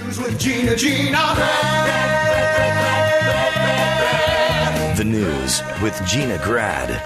News with Gina. The News with Gina Grad.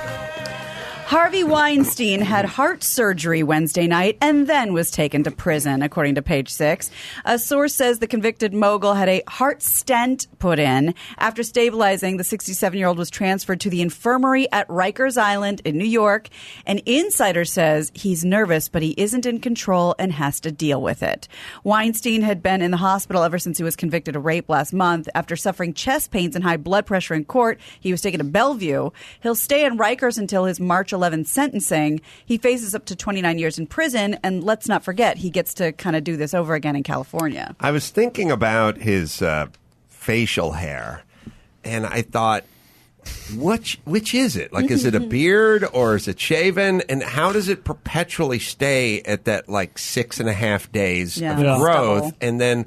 Harvey Weinstein had heart surgery Wednesday night and then was taken to prison, according to Page Six. A source says the convicted mogul had a heart stent put in. After stabilizing, the 67-year-old was transferred to the infirmary at Rikers Island in New York. An insider says he's nervous, but he isn't in control and has to deal with it. Weinstein had been in the hospital ever since he was convicted of rape last month. After suffering chest pains and high blood pressure in court, he was taken to Bellevue. He'll stay in Rikers until his March 11th sentencing. He faces up to 29 years in prison, and let's not forget, he gets to kind of do this over again in California. I was thinking about his facial hair, and I thought, which is it? Like, is it a beard or is it shaven? And how does it perpetually stay at that, like, 6.5 days of growth? Stubble. And then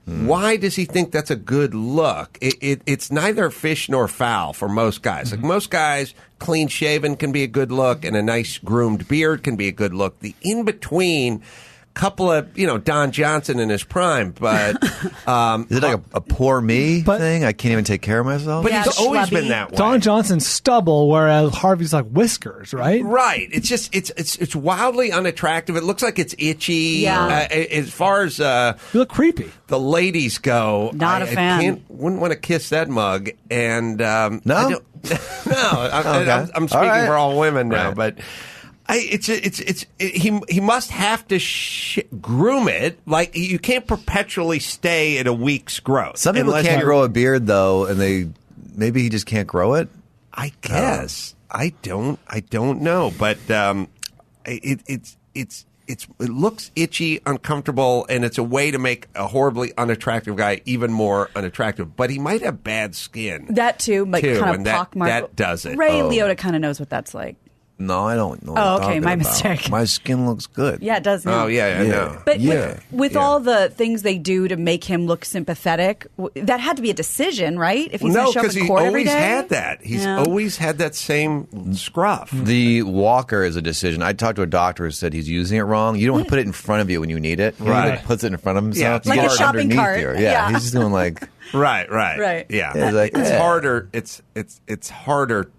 why does he think that's a good look? It's neither fish nor fowl for most guys. Like, most guys, clean shaven can be a good look, and a nice groomed beard can be a good look. The in-between, couple of, Don Johnson in his prime, but is it like a poor me thing? I can't even take care of myself. But he's always schlubby. been that way. Don Johnson's stubble, whereas Harvey's like whiskers, right? Right. It's just it's wildly unattractive. It looks like it's itchy. Yeah. As far as You look creepy. the ladies go, Not a fan. Wouldn't want to kiss that mug. And No? I'm speaking right. for all women now, Right. but. He must have to groom it. Like, you can't perpetually stay at a week's growth. Some people unless can't you're- grow a beard though, and maybe he just can't grow it. I guess I don't know, but it looks itchy, uncomfortable, and it's a way to make a horribly unattractive guy even more unattractive. But he might have bad skin. That too, like kind and of that, pockmark. that does it. Ray Liotta kind of knows what that's like. No, I don't know. What Oh, you're okay, talking my about. mistake. My skin looks good. Yeah, it does now. Oh yeah, I know. But Yeah. with all the things they do to make him look sympathetic, that had to be a decision, right? If he's No, going to show up because in he court every always day? had that. He's always had that same scruff. The walker is a decision. I talked to a doctor who said he's using it wrong. You don't want to put it in front of you when you need it. He Right. like puts it in front of himself. Yeah, You like get a it shopping underneath cart. you. Yeah. He's just doing like Right. Right. Yeah, Yeah, it's like, it's yeah. harder. It's harder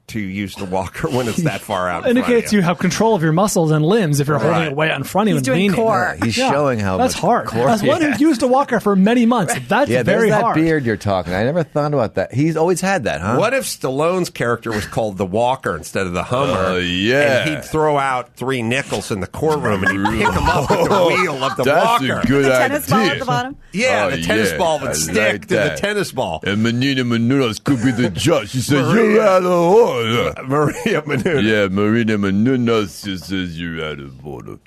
to use the walker when it's that far out. Indicates you have control of your muscles and limbs if you're holding Right. it way out in front of you. He's and doing leaning. core. he's showing how that's much hard. core- As one who's used a walker for many months, that's Yeah, very there's that hard. beard you're talking. I never thought about that. He's always had that, huh? What if Stallone's character was called the Walker instead of the Hummer? Yeah. And he'd throw out 3 nickels in the courtroom and he'd pick them up with the wheel of the That's Walker. a good The tennis ball idea. at the bottom? Yeah, Oh, the tennis yeah. ball would I stick like to the that. tennis ball. And Marina Menounos could be the judge. She said, Maria. you're out of order. Maria Menounos. Yeah, Marina Menounos just says you're out of order.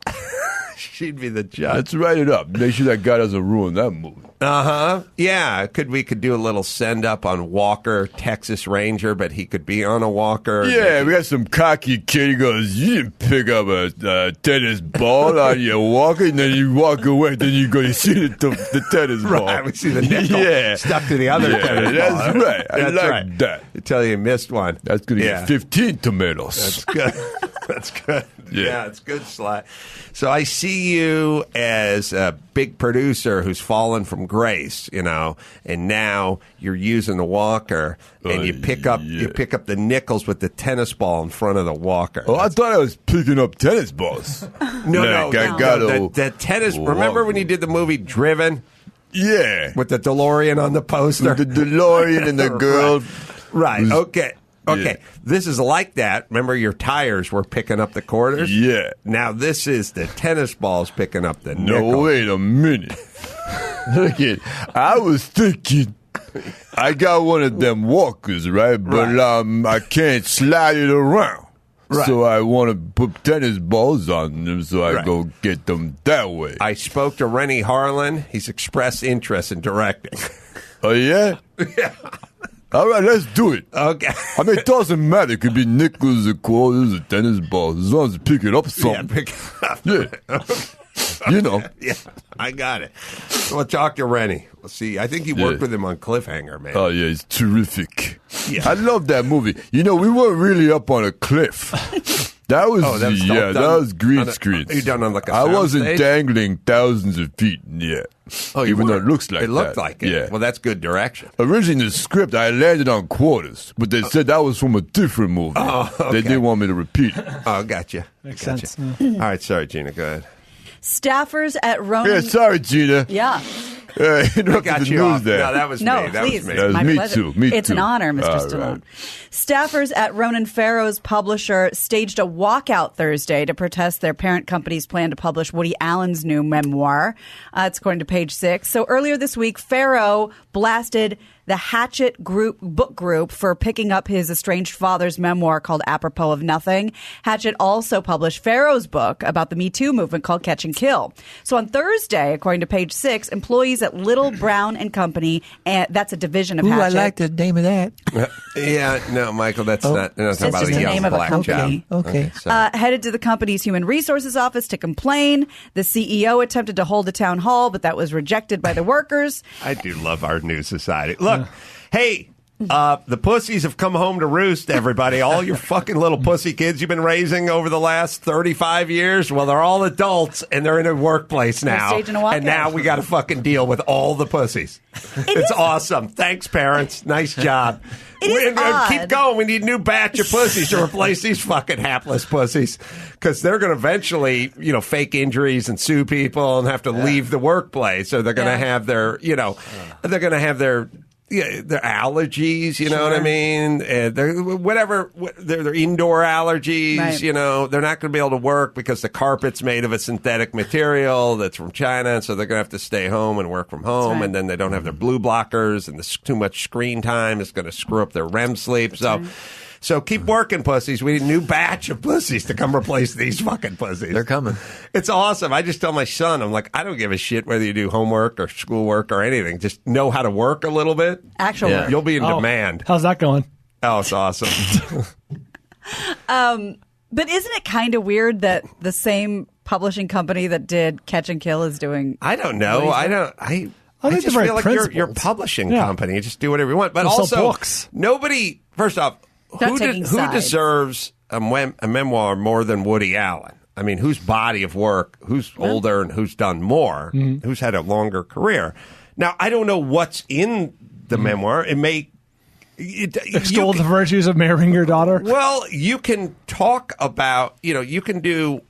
She'd be the judge. Let's write it up. Make sure that guy doesn't ruin that movie. Uh-huh. Yeah, we could do a little send-up on Walker, Texas Ranger, but he could be on a walker. Yeah, we got some cocky kid. He goes, you didn't pick up a tennis ball on your walker, and then you walk away, then you go to see the tennis ball. Right, we see the nickel stuck to the other tennis ball. That's right. I That's like right. that. Until you missed one. That's going to get 15 tomatoes. That's good. That's good. Yeah. Yeah, it's good, Sly. So I see you as a big producer who's fallen from grace, and now you're using the walker, and you pick up the nickels with the tennis ball in front of the walker. Oh, I thought I was picking up tennis balls. No, got the tennis. Remember when you did the movie Driven Yeah. with the DeLorean on the poster? The DeLorean and the girl. Right. was- Okay. Yeah. This is like that. Remember, your tires were picking up the quarters? Yeah. Now this is the tennis balls picking up the No, nickels. wait a minute. Look at, I was thinking, I got one of them walkers, right? But I can't slide it around. Right. So I want to put tennis balls on them, so I Right. go get them that way. I spoke to Rennie Harlan. He's expressed interest in directing. Oh, yeah? Yeah. All right, let's do it. Okay. I mean, it doesn't matter. It could be nickels or quarters or tennis balls, as long as you pick it up Yeah, something. pick it up. Yeah. You know. Yeah, I got it. So we'll talk to Rennie. We'll see. I think you worked with him on Cliffhanger, man. Oh, yeah, it's terrific. Yeah. I love that movie. We weren't really up on a cliff. That was, Oh, that was yeah, done that was green on a- screens. you done on like a I wasn't soundstage? dangling thousands of feet yet. Oh, you even though it weren't. looks like It looked that. like it. Yeah. Well, that's good direction. Originally, in the script, I landed on quarters, but they said that was from a different movie. Oh, okay. They didn't want me to repeat it. Oh, gotcha. Makes Gotcha. sense. All right, sorry, Gina. Go ahead. Staffers at Ronan. Yeah, sorry, Gina. Yeah. Interrupted Got the you news off. there. No, that was No, me. That please. was me. That was My me pleasure. too. Me it's too. an honor, Mr. All Stallone. right. Staffers at Ronan Farrow's publisher staged a walkout Thursday to protest their parent company's plan to publish Woody Allen's new memoir. It's according to Page 6. So earlier this week, Farrow blasted the Hatchet book group for picking up his estranged father's memoir called Apropos of Nothing. Hatchet also published Farrow's book about the Me Too movement called Catch and Kill. So on Thursday, according to Page 6, employees at Little Brown and Company, and that's a division of Ooh, Hatchet. I like the name of that. Yeah, no, Michael, that's not. They're not talking It's about just a the young name of a black company. job. Okay. So. Headed to the company's human resources office to complain. The CEO attempted to hold a town hall, but that was rejected by the workers. I do love our new society. Look, hey, the pussies have come home to roost, everybody. All your fucking little pussy kids you've been raising over the last 35 years, well, they're all adults, and they're in a workplace now. staging a walkout. And now we got to fucking deal with all the pussies. It's awesome. Thanks, parents. Nice job. It is And odd. keep going. We need a new batch of pussies to replace these fucking hapless pussies, because they're going to eventually, fake injuries and sue people and have to leave the workplace. So they're going to have their, they're going to have their allergies, you know what I mean? Their indoor allergies, Right. they're not going to be able to work because the carpet's made of a synthetic material that's from China, so they're going to have to stay home and work from home, right. and then they don't have their blue blockers, and too much screen time is going to screw up their REM sleep. So keep working, pussies. We need a new batch of pussies to come replace these fucking pussies. They're coming. It's awesome. I just tell my son, I'm like, I don't give a shit whether you do homework or schoolwork or anything. Just know how to work a little bit. Actual work. You'll be in Oh, demand. How's that going? Oh, it's awesome. But isn't it kind of weird that the same publishing company that did Catch and Kill is doing... I don't know. I think just they're very feel like you're a principled. publishing Yeah. company. You just do whatever you want. But They'll sell also, books. nobody, first off, Not who taking sides. deserves a memoir more than Woody Allen? I mean, whose body of work, who's older and who's done more, who's had a longer career? Now, I don't know what's in the memoir. It may... Extol the virtues of marrying your daughter. Well, you can talk about, you can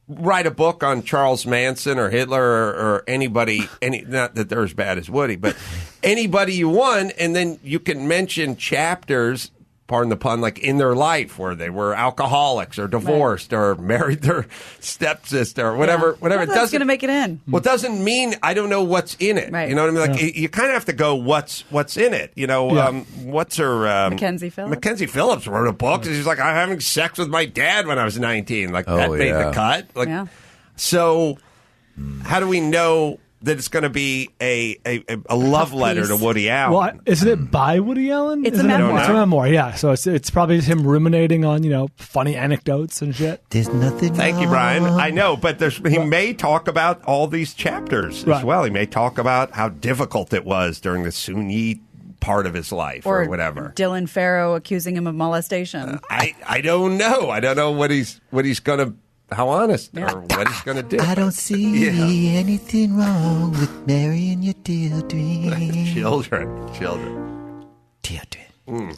write a book on Charles Manson or Hitler or anybody, not that they're as bad as Woody, but anybody you want, and then you can mention chapters, pardon the pun, like in their life where they were alcoholics or divorced or married their stepsister or whatever. Well, It that's doesn't going to make it in. Well, it doesn't mean I don't know what's in it. Right. You know what I mean? Like you kind of have to go, what's in it? What's her? Mackenzie Phillips? Mackenzie Phillips wrote a book. And she's like, I'm having sex with my dad when I was 19. Like that made the cut. Like, so how do we know that it's going to be a love letter to Woody Allen? Well, isn't it by Woody Allen? It's a Isn't it- memoir. It's a memoir, yeah. So it's probably him ruminating on, funny anecdotes and shit. There's nothing Thank you, Brian. wrong. I know, but he may talk about all these chapters as Right. well. He may talk about how difficult it was during the Sunni part of his life or whatever. Dylan Farrow accusing him of molestation. I don't know. I don't know what he's going to, how honest or what he's going to do. I don't see anything wrong with marrying your children. Children.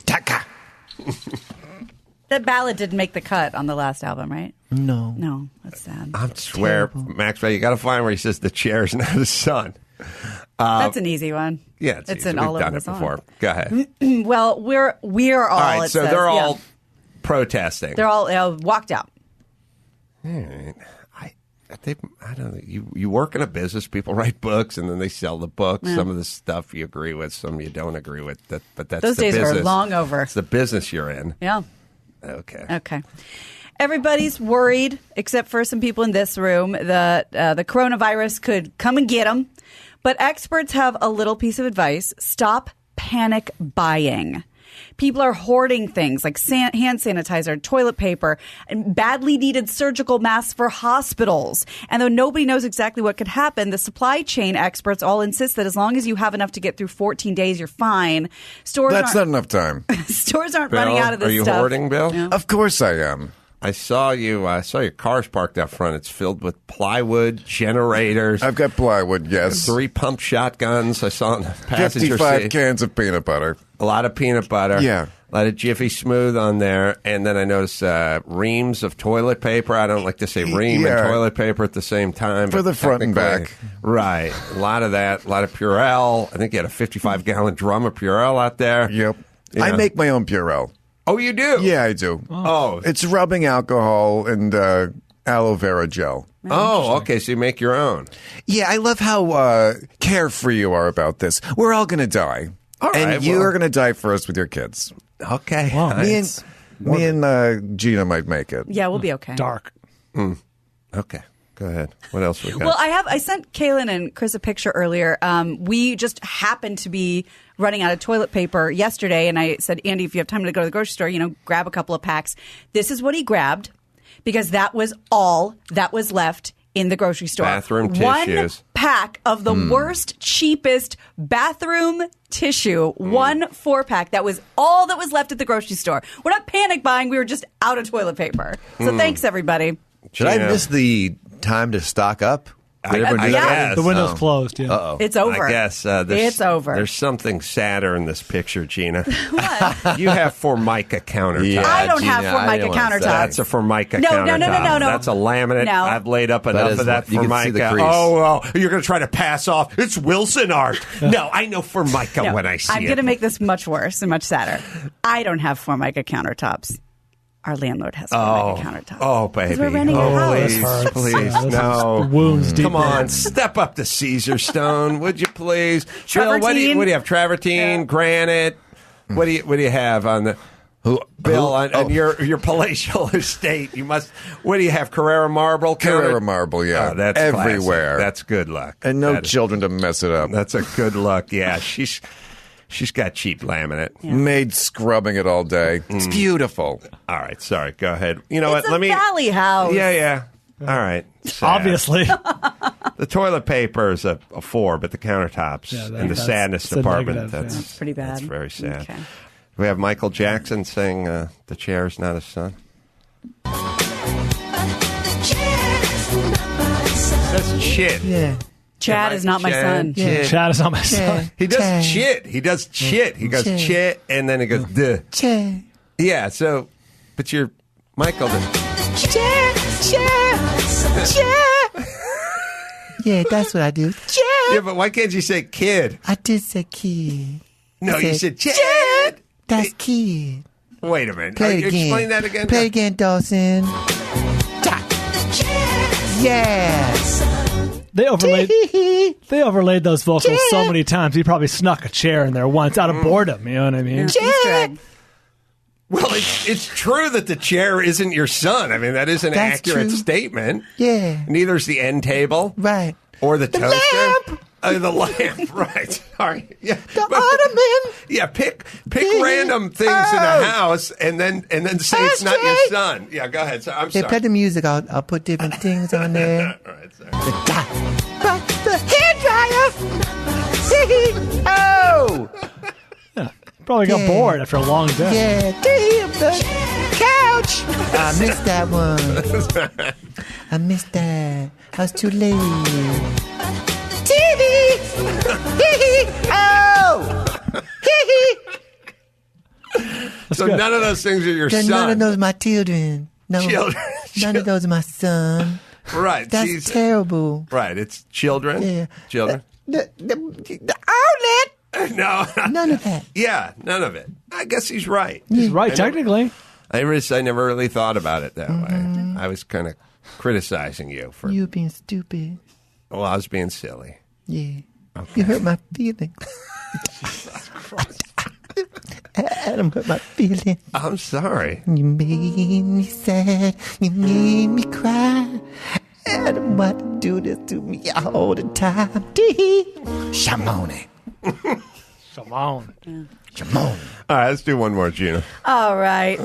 Taka. That ballad didn't make the cut on the last album, right? No. No, that's sad. I swear, Maxwell, you got to find where he says the chair's not his son. That's an easy one. Yeah, it's easy. an We've all over done the it song. before. Go ahead. Well, we're all. All right, it so says, they're yeah. all protesting. They're all walked out. All right. I don't know. You work in a business. People write books, and then they sell the books. Yeah. Some of the stuff you agree with, some you don't agree with. But that's Those the days business. are long over. It's the business you're in. Yeah. Okay. Everybody's worried, except for some people in this room, that the coronavirus could come and get them. But experts have a little piece of advice. Stop panic buying. People are hoarding things like hand sanitizer, toilet paper, and badly needed surgical masks for hospitals. And though nobody knows exactly what could happen, the supply chain experts all insist that as long as you have enough to get through 14 days, you're fine. That's not enough time. Stores aren't Bill, running out of this are you stuff. hoarding, Bill? Yeah. Of course I am. I saw you. I saw your car's parked out front. It's filled with plywood, generators. I've got plywood, yes. 3 pump shotguns. I saw in the passenger 55 seat. cans of peanut butter. A lot of peanut butter. Yeah. A lot of Jiffy Smooth on there. And then I noticed reams of toilet paper. I don't like to say ream and toilet paper at the same time. For but the front and back. Right. A lot of that. A lot of Purell. I think you had a 55-gallon drum of Purell out there. Yep. You I know. make my own Purell. Oh, you do? Yeah, I do. Oh. It's rubbing alcohol and aloe vera gel. Oh, okay. So you make your own. Yeah, I love how carefree you are about this. We're all going to die. All right, and you well- are going to die first with your kids. Okay. Wow. Me and Gina might make it. Yeah, we'll be okay. Dark. Okay. Go ahead. What else we got? Well, I sent Kaylin and Chris a picture earlier. We just happened to be running out of toilet paper yesterday, and I said, Andy, if you have time to go to the grocery store, grab a couple of packs. This is what he grabbed, because that was all that was left in the grocery store. Bathroom One tissues. pack of the worst, cheapest bathroom tissue. 1 4-pack. That was all that was left at the grocery store. We're not panic buying. We were just out of toilet paper. So thanks, everybody. Should I miss the time to stock up? Did everyone do that? guess. The window's closed. Yeah. Uh-oh. It's over. I guess it's over. There's something sadder in this picture, Gina. What? You have Formica countertop. Yeah, I don't have Gina, I Formica don't wanna countertops. say. That's a Formica No, countertop. no. That's a laminate. No. I've laid up enough is of that what- you can see the Formica. crease. Oh, you're going to try to pass off. It's Wilson art. No, I know Formica No, when I see I'm it. going to make this much worse and much sadder. I don't have Formica countertops. Our landlord has Formica countertops. Oh, baby. We're renting a house. this Please, hurts. please, Yeah, this no. is wounds deep. Come on, step up to Caesar Stone, would you please? Bill, what do you have? Travertine, granite. What do you have on the Bill on your palatial estate? You must. What do you have? Carrara marble. Carrara marble, yeah. Oh, that's everywhere. classic. That's good luck. And no That is- children to mess it up. That's a good luck. Yeah, she's got cheap laminate. Maid scrubbing it all day. It's beautiful. All right, sorry. Go ahead. You know It's what? a Valley house. Yeah. All right. Sad. Obviously. The toilet paper is a 4, but the countertops Yeah, and the that's- sadness it's a department, negative, yeah. That's pretty bad. That's very sad. Okay. We have Michael Jackson saying the chair is not his son. That's shit. Yeah. Chad is not my son. Yeah. Chad is not my son. He does Chad. shit. He does chit. He goes Chad. chit, and then he goes duh. Chad. Yeah, so, but you're Michael. Yeah, that's what I do. Yeah, but why can't you say kid? I did say kid. No, I you said, said Chad. That's kid. Wait a minute. Play it again. Explain that again. Play it again, Dawson. Yeah. They overlaid those vocals so many times. He probably snuck a chair in there once out of boredom. You know what I mean? Easter egg. Well, it's true that the chair isn't your son. I mean, that is an That's accurate true. statement. Yeah. Neither's the end table Right. or the toaster. lamp! The lamp, right. Sorry. Yeah. The ottoman. Yeah, pick random things in a house and then say it's not your Ashtray. son. Yeah, go ahead. So, I'm Hey, sorry. play the music. I'll put different things on there. All right, sorry. The hairdryer. Oh. Probably got Yeah. bored after a long day. Yeah. Damn, the couch. I missed that one. I missed that. I was too late. TV. Oh. So good. none of those things are your Then son. none of those my children. No. Children. None of those are my son. Right. That's she's- terrible. Right. It's children. Yeah. Children. The outlet. No. None of that. Yeah, none of it. I guess he's right. He's right, technically. I never really thought about it that way. I was kind of criticizing you for. You being stupid. Well, I was being silly. Yeah. You hurt my feelings. Adam hurt my feelings. I'm sorry. You made me sad. You made me cry. Adam, why you do this to me all the time? Tee-hee. Shamone. Come on. All right, let's do one more, Gina. All right.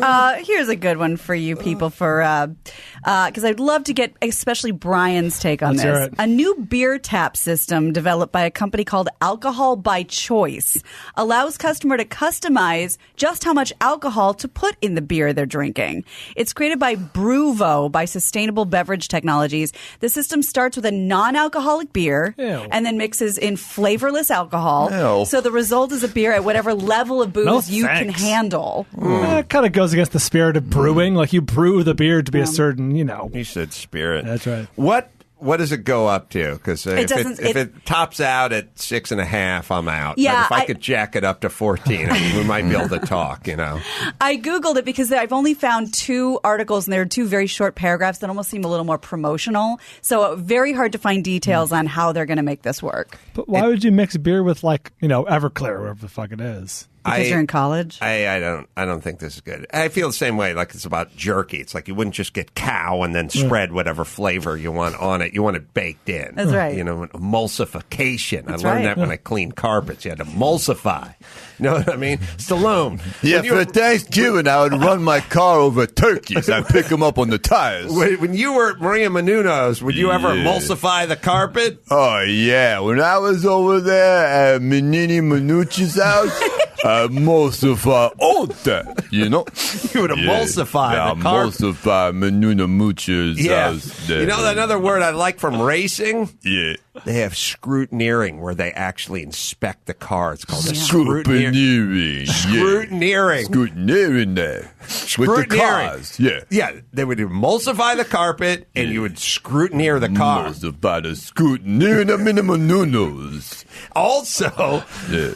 Here's a good one for you people because I'd love to get especially Brian's take on Let's hear this. it. A new beer tap system developed by a company called Alcohol by Choice allows customer to customize just how much alcohol to put in the beer they're drinking. It's created by Bruvo by Sustainable Beverage Technologies. The system starts with a non-alcoholic beer Ew. and then mixes in flavorless alcohol. Ew. So the result is a beer at whatever level of booze No you can thanks. handle. It kind of goes against the spirit of brewing. Like you brew the beer to be a certain, You said spirit. That's right. What does it go up to? Because if doesn't- it tops out at 6.5, I'm out. Yeah, but if I could jack it up to 14, we might be able to talk. I Googled it because I've only found 2 articles, and they're 2 very short paragraphs that almost seem a little more promotional. So very hard to find details on how they're going to make this work. But why would you mix beer with Everclear or whatever the fuck it is? Because you're in college? I don't think this is good. I feel the same way. Like it's about jerky. It's like you wouldn't just get cow and then spread whatever flavor you want on it. You want it baked in. That's right. Emulsification. That's I learned right. that when I cleaned carpets. You had to emulsify. You know what I mean? Stallone. Yeah, when you for were- Thanksgiving, I would run my car over turkeys. I'd pick them up on the tires. When you were at Maria Menounos, would you ever Yeah. emulsify the carpet? Oh, yeah. When I was over there at Menini Manucci's house, I emulsify all that, You would emulsify the carpet. Emulsify Menuna Mucci's Yeah. house. There. You know another word I like from racing? Yeah. They have scrutineering, where they actually inspect the car. It's called a Scrutineering. Scrutineering. Scrutineering there. With the Scrutineering. cars. Yeah. Yeah, they would emulsify the carpet, and you would scrutineer the car. Emulsify the scrutineering of Minimanunos. Also, Yeah.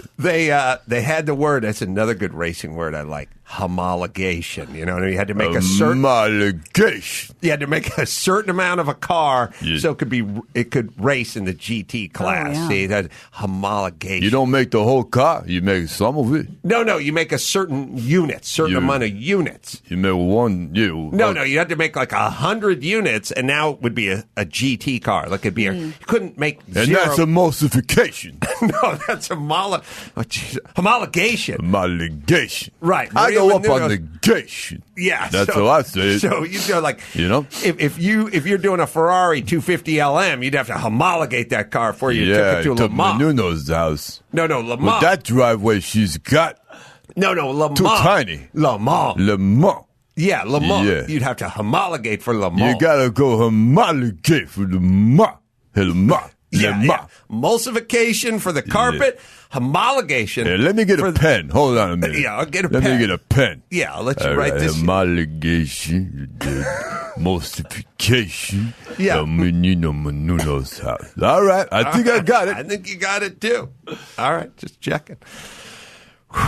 they had the word. That's another good racing word I like. Homologation. You know what I mean? You had to make a certain. Homologation. You had to make a certain amount of a car Yeah. so it could race in the GT class. yeah. See, that homologation. You don't make the whole car. You make some of it. No, you make a certain unit, certain You- amount of units. You make one. No, you had to make like 100 units, and now it would be a GT car. Like it'd be you couldn't make And zero. that's emulsification. No, that's homologation. Homologation. Right. I Maria go up Menounos- on the gation. Yeah, That's how I say it. So you know, like You know? if you're doing a Ferrari 250 LM, you'd have to homologate that car before you Yeah, took it to Le Mans. Menuno's house. No, Le Mans. With that driveway she's got, no, Le Mans. Too tiny. Le Mans. Le Mans. Yeah, Le Mans. Yeah. You'd have to homologate for Le Mans. You gotta go homologate for Le Mans. Le Mans. Le Mans. Yeah. Emulsification for the carpet, homologation. Hey, let me get for a pen. Hold on a minute. Yeah, I'll get a Let pen. me get a pen. Yeah, I'll let you All write right, this. homologation, emulsification. Yeah. Menino Menuno's house. All right, I think I got I it. think you got it too. All right, just checking. Whew.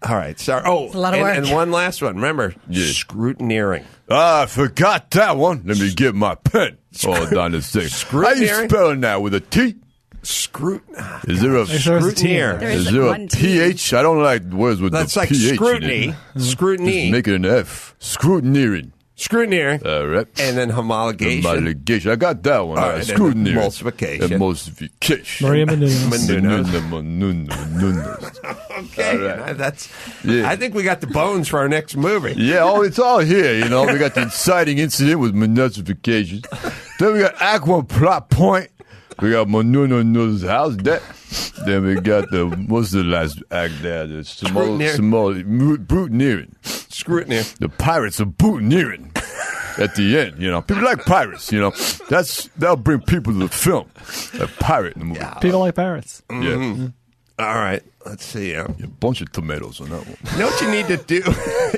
All right, sorry. Oh, a lot of work. And one last one. Remember, scrutineering. I forgot that one. Let me get my pen. Hold on a second. How you Scrutineering? spelling that? With a T? Scrutineer. Is there a There's a T in Scrutineer. there. Is There's there a one T. PH? I don't like words with That's the like PH scrutiny. in it. Scrutiny. Just make it an F. Scrutineering. Scrutineering. All right. And then homologation. Homologation. I got that one. All All right, right. and Scrutineering. emulsification. Emulsification. Maria Menounos. Menounos. Okay, All right. that's. Yeah. I think we got the bones for our next movie. Yeah, it's all here, you know. We got the inciting incident with emulsification. Then we got Act One plot point. We got Menuno's house. Then we got what's the last act there? The bootineering. Scrutineer. The pirates are bootineering at the end, you know. People like pirates, you know. That'll bring people to the film. A pirate in the movie. Yeah. People like pirates. All right, let's see. A bunch of tomatoes on that one. You know what you need to do?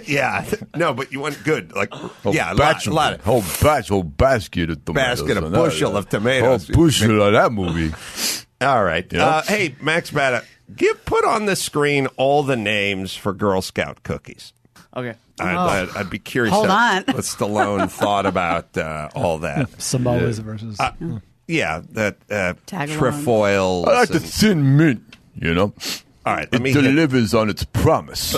Yeah, no, but you want good, like yeah, a batch lot of whole basket of tomatoes. Basket, a on bushel that. of tomatoes. Whole bushel of that movie. All right. Yeah. Hey, Max Bada, put on the screen all the names for Girl Scout cookies. Okay. I'd be curious Hold on. what Stallone thought about all that. Samoas versus. Yeah, that Tag along. trefoils. I like the and- thin mint, you know. all right, let It me delivers on its promise.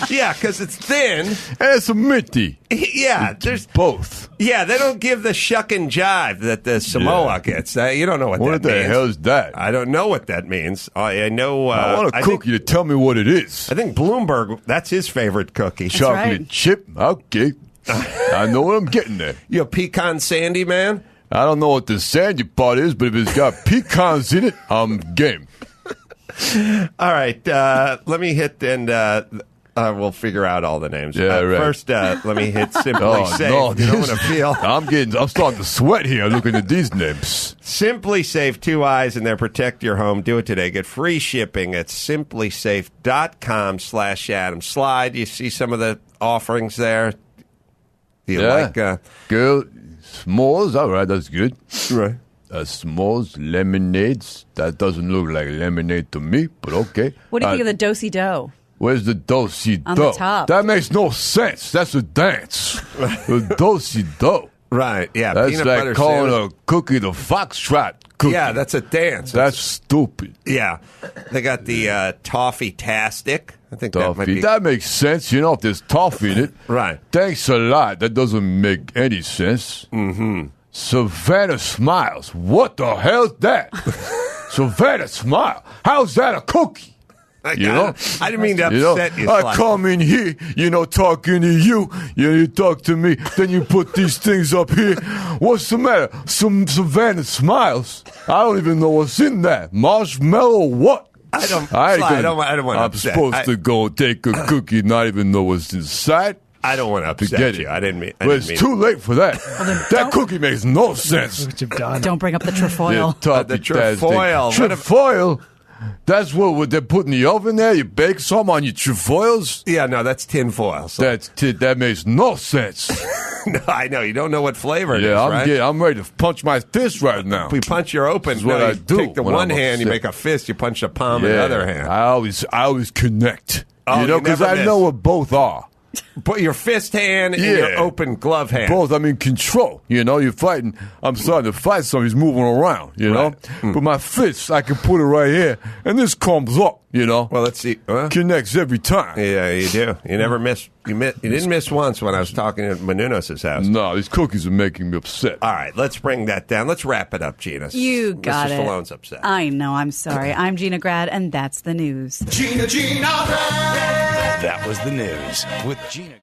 Yeah, because it's thin. And it's a minty. Yeah, there's both. Yeah, they don't give the shuck and jive that the Samoa gets. You don't know what that means. What the hell is that? I don't know what that means. I know. I want a cookie to tell me what it is. I think Bloomberg, that's his favorite cookie. Chocolate right. chip? Okay. I know what I'm getting there. You a pecan sandy man? I don't know what the sandy part is, but if it's got pecans in it, I'm game. All right, let me hit and we'll figure out all the names. Yeah, right. First, let me hit Simply Safe. You don't want to feel. I'm starting to sweat here looking at these names. Simply Safe, 2 eyes in there. Protect your home. Do it today. Get free shipping at simplysafe.com/Adam. Slide. You see some of the offerings there. Do you like? Girl, s'mores. All right, that's good. Right. S'mores, lemonades. That doesn't look like lemonade to me, but okay. What do you think of the do-si do? Where's the do-si-do? On the top. That makes no sense. That's a dance. The do-si-do. Right, yeah. That's peanut like butter calling sandwich. a cookie the foxtrot cookie. Yeah, that's a dance. That's stupid. Yeah. They got the toffee-tastic. I think that might be... That makes sense, you know, if there's toffee in it. Right. Thanks a lot. That doesn't make any sense. Mm-hmm. Savannah Smiles. What the hell's that? Savannah Smile. How's that a cookie? You know? I didn't mean to upset you. I come in here, talking to you. You talk to me. Then you put these things up here. What's the matter? Some Savannah Smiles. I don't even know what's in that. Marshmallow or what? I don't want to I'm upset. supposed to go take a cookie, not even know what's inside. I don't want to upset you. I didn't mean. But it's too late for that. That cookie makes no sense. Look what you've done. Don't bring up the trefoil. The trefoil. Trefoil? That's what they put in the oven there? You bake some on your trefoils? Yeah, no, that's tin foil. So. That makes no sense. No, I know. You don't know what flavor it is, right? I'm ready to punch my fist right now. If we punch your open, That's what I do. Take the one hand, you make a fist, you punch the palm of the other hand. I always connect. Oh, because I know what both are. Put your fist hand and your open glove hand. Both, I'm in control. You're fighting. I'm starting to fight something. He's moving around, know? But my fist, I can put it right here, and this comes up, Well, let's see. Connects every time. Yeah, you do. You never miss. You didn't miss once when I was talking at Menounos' house. No, these cookies are making me upset. All right, let's bring that down. Let's wrap it up, Gina. You got Mr. it. Stallone's upset. I know. I'm sorry. I'm Gina Grad, and that's the news. Gina Grad. That was the news with Gina.